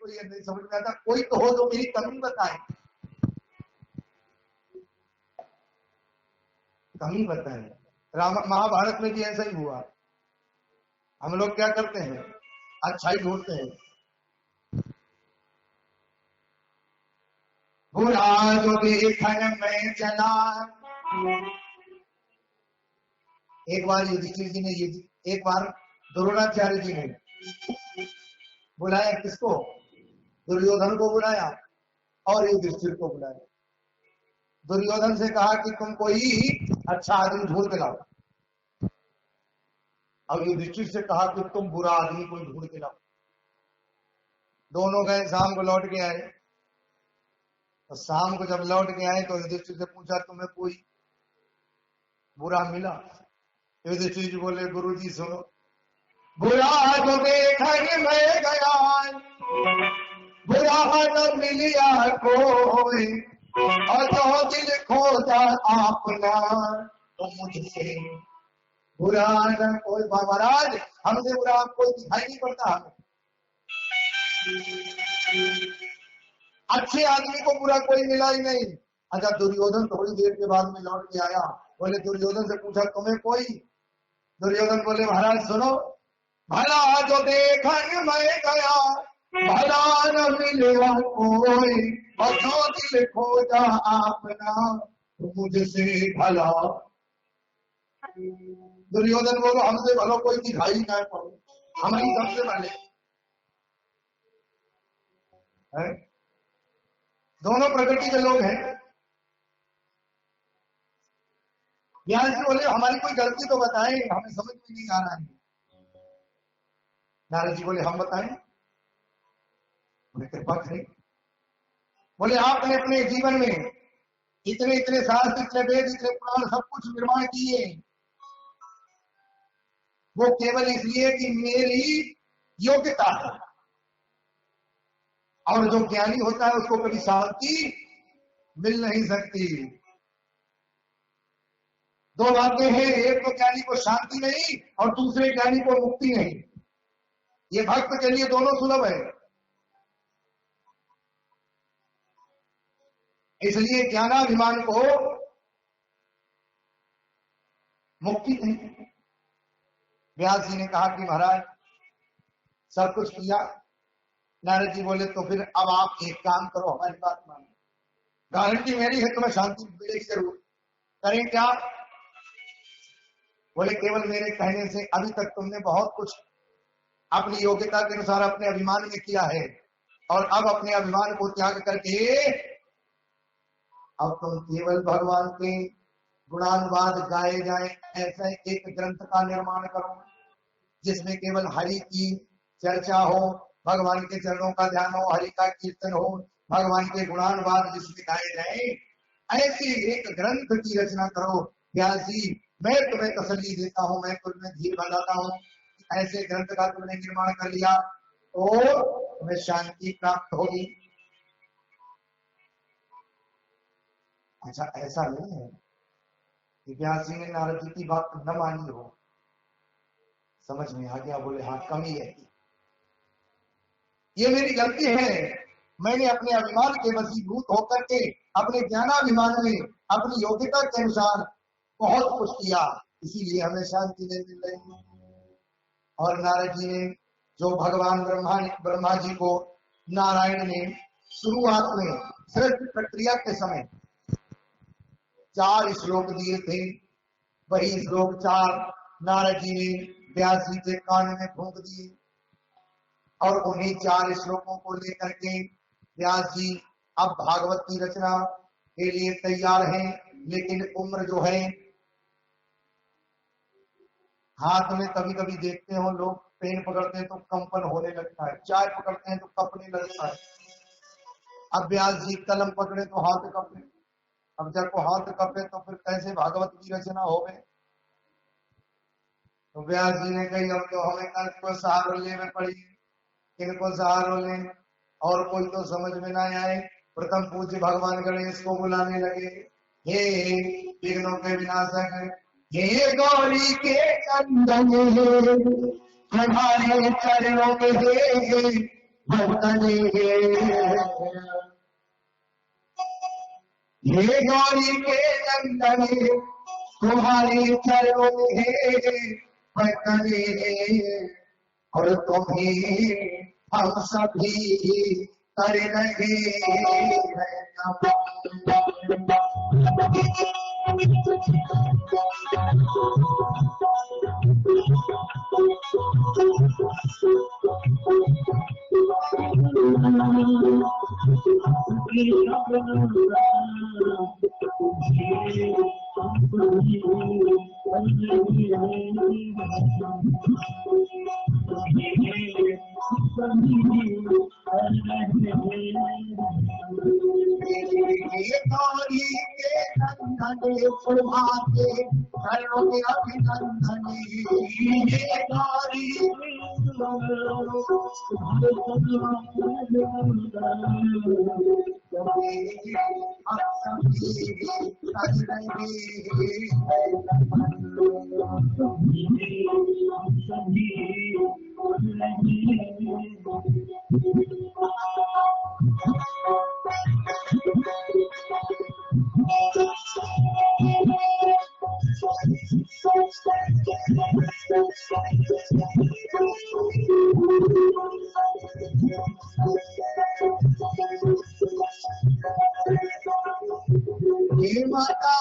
मुझे नहीं समझ में आता, कोई तो हो जो मेरी कमी बताए, कमी बताए। महाभारत में भी ऐसा ही हुआ। हम लोग क्या करते हैं, अच्छाई ढूंढते हैं, बुरा जो देखन में चला। एक बार युधिष्ठिर जी ने, एक बार द्रोणाचार्य जी ने बुलाया, किसको? दुर्योधन को बुलाया और युधिष्ठिर को बुलाया। दुर्योधन से कहा कि तुम कोई अच्छा आदमी ढूंढ के लाओ, और युधिष्ठिर से कहा कि तुम बुरा आदमी कोई ढूंढ के लाओ। दोनों गए, शाम को लौट के आए। तो शाम को जब लौट के आए तो युधिष्ठिर से पूछा, तुम्हें कोई बुरा मिला? युधिष्ठिर जी बोले, गुरु जी सुनो, बुरा जो देखने में गया, बुरा न मिलिया कोई, और जो दिल खोजा आपना, तो मुझसे बुरा न कोई। महाराज, हमसे बुरा कोई दिखाई नहीं पड़ता हमें, अच्छे आदमी को बुरा कोई मिला ही नहीं। अच्छा, दुर्योधन थोड़ी देर के बाद में लौट के आया। बोले, दुर्योधन से पूछा, तुम्हें कोई? दुर्योधन बोले, महाराज सुनो, भला जो देखन में गया, भला न मिलेगा कोई, और जो दिल खोजा आपना, तो मुझसे भला। दुर्योधन बोलो, हमसे भलो कोई दिखाई ना पड़ो, हम ही सबसे भले हैं। दोनों प्रकृति के लोग हैं। व्यास जी बोले, हमारी कोई गलती तो बताएं, हमें समझ में नहीं आ रहा है। नारद जी बोले, हम बताएं? बोले, कृपा करें। बोले, आपने अपने जीवन में इतने इतने शास्त्र, इतने वेद, इतने पुराण, सब कुछ निर्माण किए, वो केवल इसलिए कि मेरी योग्यता है। और जो ज्ञानी होता है उसको कभी शांति मिल नहीं सकती। दो बातें हैं, एक तो ज्ञानी को शांति नहीं और दूसरे ज्ञानी को मुक्ति नहीं। ये भक्त के लिए दोनों सुलभ है। इसलिए ज्ञानाभिमान को मुक्ति नहीं। व्यास जी ने कहा कि महाराज सब कुछ किया। नारद जी बोले, तो फिर अब आप एक काम करो, हमारी बात मानो, गारंटी मेरी है तुम्हें शांति मिलेगी जरूर। करें क्या? बोले, केवल मेरे कहने से अभी तक तुमने बहुत कुछ अपनी योग्यता के अनुसार अपने अभिमान में किया है, और अब अपने अभिमान को त्याग करके अब तुम केवल भगवान के गुणानुवाद गाए जाए ऐसा एक ग्रंथ का निर्माण करो, जिसमें केवल हरि की चर्चा हो, भगवान के चरणों का ध्यान हो, हरि का कीर्तन हो, भगवान के गुणानुवाद जिसमें गाए जाए, ऐसी एक ग्रंथ की रचना करो। व्यास जी, मैं तुम्हें तसल्ली देता हूं, मैं तुम्हें धीर बताता हूं, ऐसे ग्रंथ का तुमने निर्माण कर लिया तो तुम्हें शांति प्राप्त होगी। अच्छा, ऐसा नहीं है कि व्यास जी ने नारद जी की बात न मानी हो। समझ में आ गया? बोले, हाँ, कमी है, ये मेरी गलती है। मैंने अपने अभिमान के वशीभूत होकर के अपने ज्ञानाभिमान में अपनी योग्यता के अनुसार बहुत कुछ किया, इसीलिए हमें शांति नहीं मिल रही। और नारद जी ने जो भगवान ब्रह्मा जी को नारायण ने शुरुआत में सृष्टि प्रक्रिया के समय 4 श्लोक दिए थे, वही श्लोक 4 नारद जी ने व्यास जी के कान में फूंक दिए, और उन्हीं 4 श्लोकों को लेकर के व्यास जी अब भागवत की रचना के लिए तैयार हैं। लेकिन उम्र जो है, हाथ में कभी कभी देखते हो लोग पेन पकड़ते हैं तो कंपन होने लगता है, चाय पकड़ते हैं तो कपने लगता है। अब व्यास जी कलम पकड़े तो हाथ कपे। अब जब को हाथ कपे तो फिर कैसे भागवत की रचना हो गए? तो व्यास जी ने कही, अब तो हमें को सहारा लेने पड़ी, किनको सहारा लें, और कोई तो समझ में ना आए। प्रथम पूज्य भगवान गणेश को बुलाने लगे, हे विघ्नों के विनाशक, हे गौरी के चंदन, हमारे चरणों में हे भक्तने हे गौरी के नंदने तुम्हारे चरणों में भक्तने और तुम्हें हम सभी कर रहे हैं गौरी के नंदने तुम्हारे चरणों में अभिनंदने गौरी माता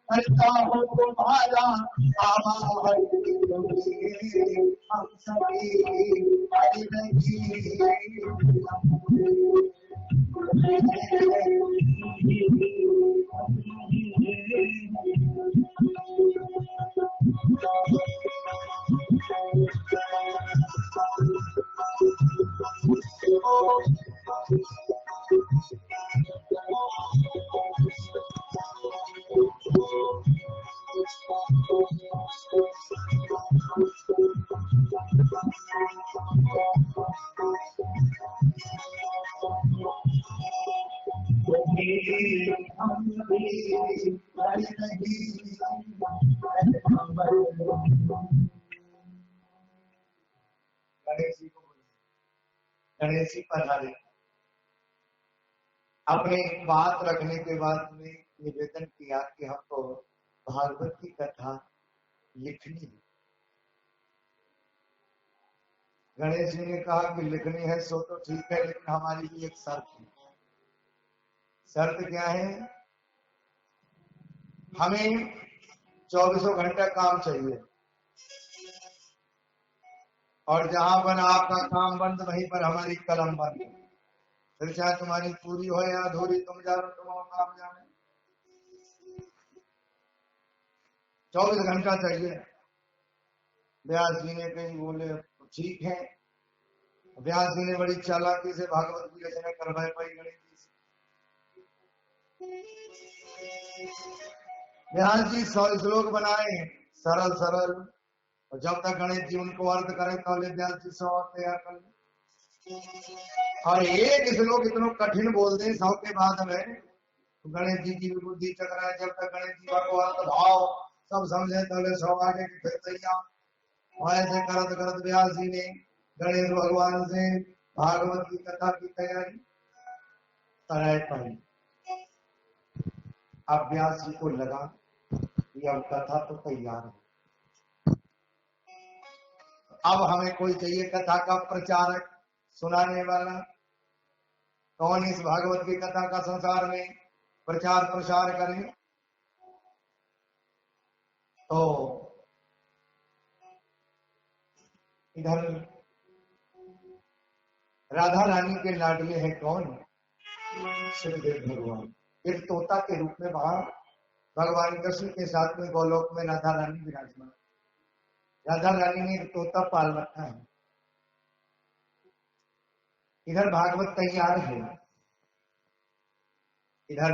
करता हो तुम्हारा आवाज हम सभी गणेश जी पधारे। अपने बात रखने के बाद में निवेदन किया कि हमको भागवत की कथा लिखनी है। गणेश जी ने कहा कि लिखनी है सो तो ठीक है, लेकिन हमारी भी एक शर्त है। शर्त क्या है? हमें 24 घंटा काम चाहिए, और जहां पर आपका काम बंद वहीं पर हमारी कलम बंद। फिर चाहे तुम्हारी पूरी हो या अधूरी, तुम जानो तुम्हारा काम जाने। 24 घंटा चाहिए। व्यास जी ने कहीं बोले ठीक है। व्यास जी ने बड़ी चालाकी से भागवत की रचना करवाई पाई गणेश जी से। व्यास जी 100 श्लोक बनाए सरल सरल, और जब तक गणेश जी उनको अर्थ करे तो व्यास जी 100 तैयार कर ले। और एक श्लोक इतना कठिन बोल दे 100 के बाद में, तो गणेश जी की भी बुद्धि चकराए। जब तक गणेश जी को अर्थ भाव सब समझे तो 100 आगे की फिर तैयार। और ऐसे करत करत व्यास जी ने गणेश भगवान से भागवत की कथा की तैयारी कराई पाई। अब व्यास जी को लगा कि अब कथा तो तैयार है, अब हमें कोई चाहिए कथा का प्रचारक, सुनाने वाला। कौन इस भागवत की कथा का संसार में प्रचार प्रसार करे? तो इधर राधा रानी के लाडले हैं कौन? श्रीदेव भगवान। एक तोता के रूप में वहां भगवान कृष्ण के साथ में गोलोक में राधा रानी विराजमान। राधा रानी ने एक तोता पाल रखा है। इधर भागवत तैयार है। इधर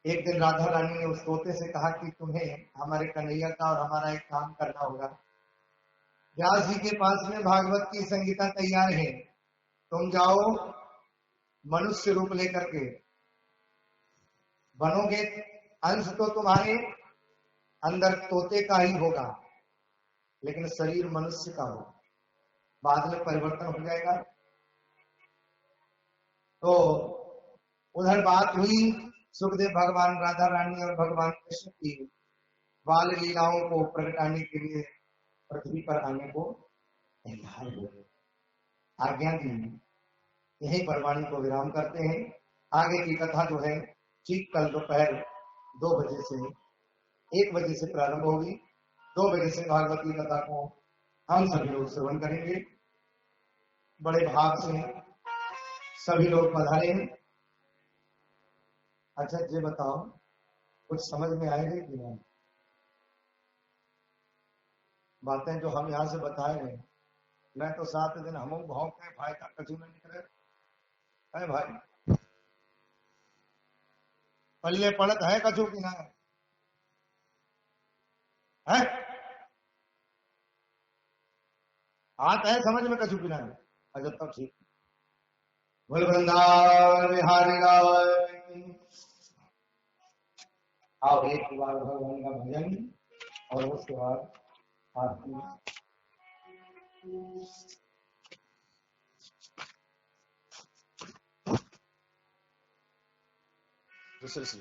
एक दिन राधा रानी ने उस तोते से कहा कि तुम्हें हमारे कन्हैया का और हमारा एक काम करना होगा। व्यास जी के पास में भागवत की संगीता तैयार है, तुम जाओ मनुष्य रूप लेकर के बनोगे, अंश तो तुम्हारे अंदर तोते का ही होगा लेकिन शरीर मनुष्य का होगा, बाद में परिवर्तन हो जाएगा। तो उधर बात हुई, सुखदेव भगवान राधा रानी और भगवान कृष्ण की बाल लीलाओं को प्रगटाने के लिए पृथ्वी पर आने को तैयार हुए, आज्ञा दी। यही पर वाणी को विराम करते हैं। आगे की कथा जो है ठीक कल दोपहर 2 बजे से 1 बजे से प्रारंभ होगी। 2 बजे से भागवत की कथा को हम सभी लोग श्रवण करेंगे। बड़े भाव से सभी लोग पधारे हैं। अच्छा जी बताओ, कुछ समझ में आएगा कि नहीं? बातें जो हम यहाँ से बताए हैं, मैं तो 7 दिन हम भाव के भाई का कचू में निकले। अरे भाई पल्ले पड़त है कचू की ना है, हाथ है समझ में कचू की ना है। अच्छा तब ठीक। बोल वृंदावन बिहारी लाल। आओ एक बार भगवान का भजन और उसके बाद आरती। दूसरे से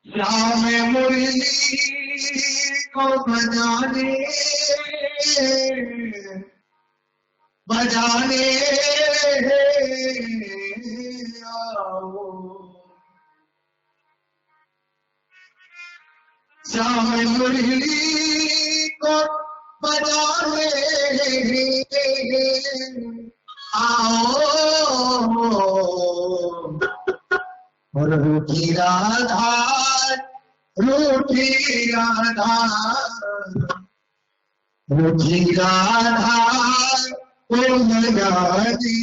श्याम मुरली को बजाने बजाने आओ, श्याम मुरली को बजाने आओ, रूठी राधा रूठी राधा रूठी राधा ओ राधे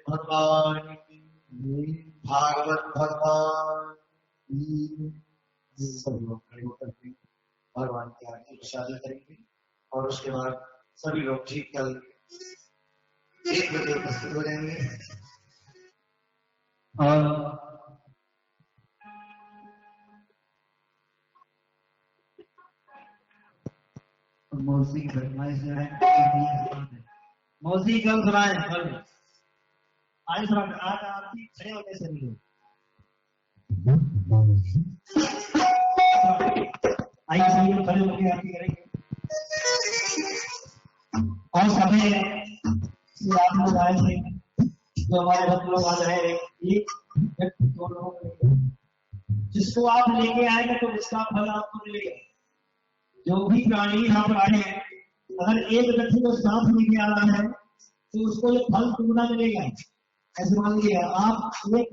भगवान भागवत भगवान सब लोग खड़े होकर के भगवान की आरती प्रसाद करेंगे और उसके बाद सभी लोग ठीक कल 1 बजे उपस्थित हो जाएंगे। और मौसी की फरमाइश जो है मौसी कल सुनाए आज आरती खड़े होने से नहीं आइए सभी लोग खड़े होकर आरती करेंगे और आप लोग आए थे, जो हमारे भक्त लोग आ रहे हैं, एक व्यक्ति दो लोग, जिसको आप लेके आएंगे तो उसका फल आपको मिलेगा। जो भी प्राणी यहाँ पर आए हैं, अगर एक व्यक्ति को साथ लेके आ रहा है तो उसको ये फल दुगना मिलेगा। ऐसे मान लीजिए आप एक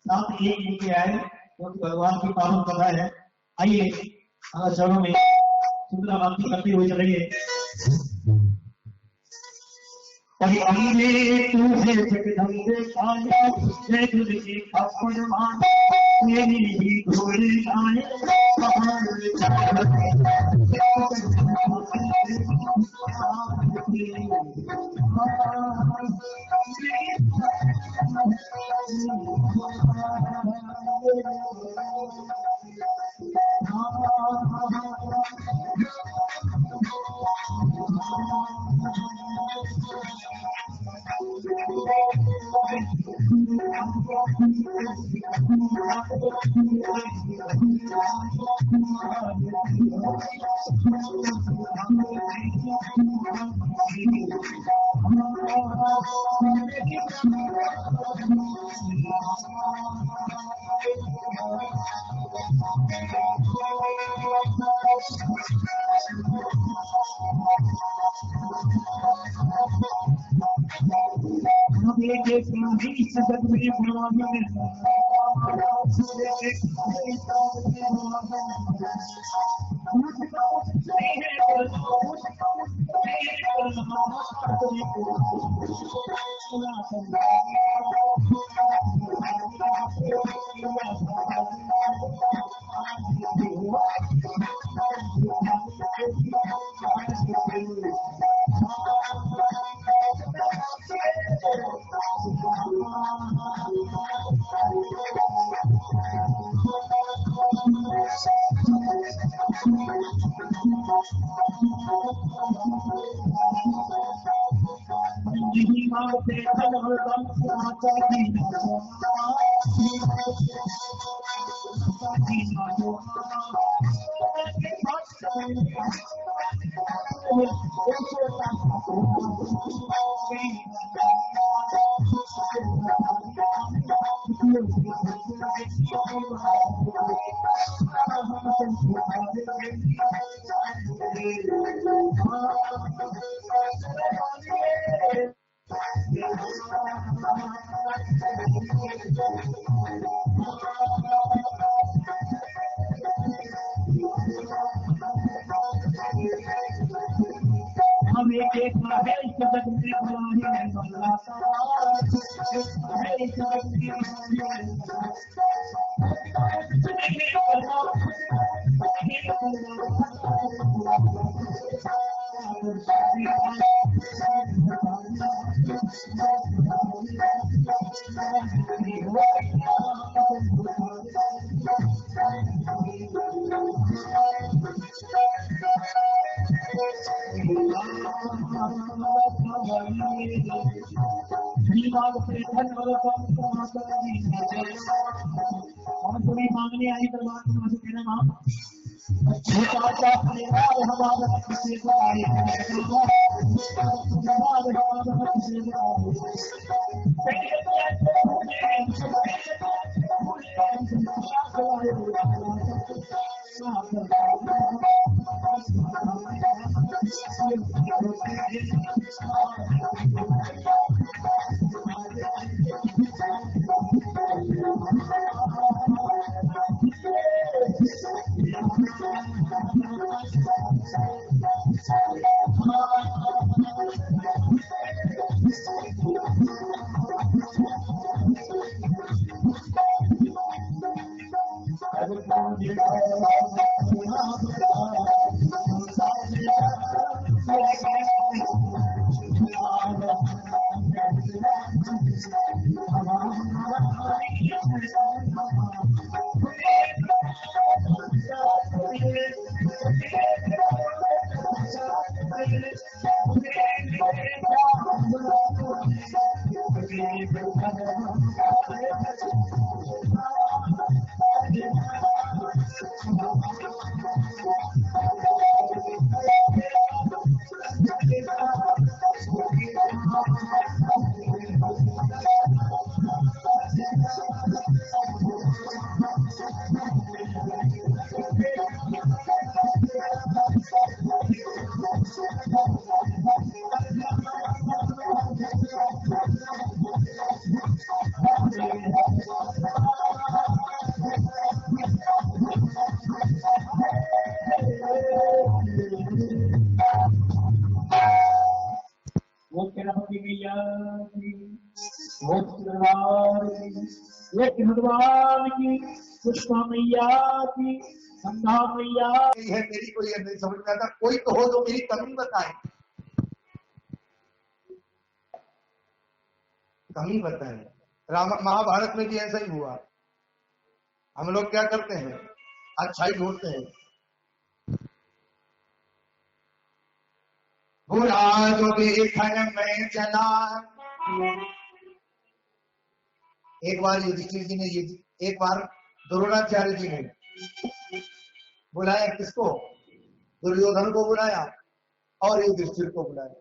साथ एक लेके आए तो भगवान की पावन कथा है। आइए चरणों में सुंदर भक्ति करते हुए चलेंगे। अरे तू है जगदम्बे काया, जय तुझे खप्पड़ मान, मेरी ही घोड़े आए मांगने आई परमात्मा से कहना मां वो गणपति मैया की, वो शुक्रवार की, एक भगवान की, पुष्पा मैया की, संध्या मैया है मेरी कोई नहीं समझ में आता, कोई तो हो जो मेरी कमी बताए, कमी बताए। महाभारत में भी ऐसा ही हुआ। हम लोग क्या करते हैं, अच्छाई ढूंढते हैं। बुरा जो देखन में चला, एक बार युधिष्ठिर जी ने, एक बार द्रोणाचार्य जी ने बुलाया, किसको? दुर्योधन को बुलाया और युधिष्ठिर को बुलाया।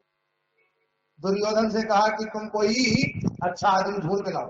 दुर्योधन से कहा कि तुम कोई अच्छा आदमी ढूंढ के लाओ।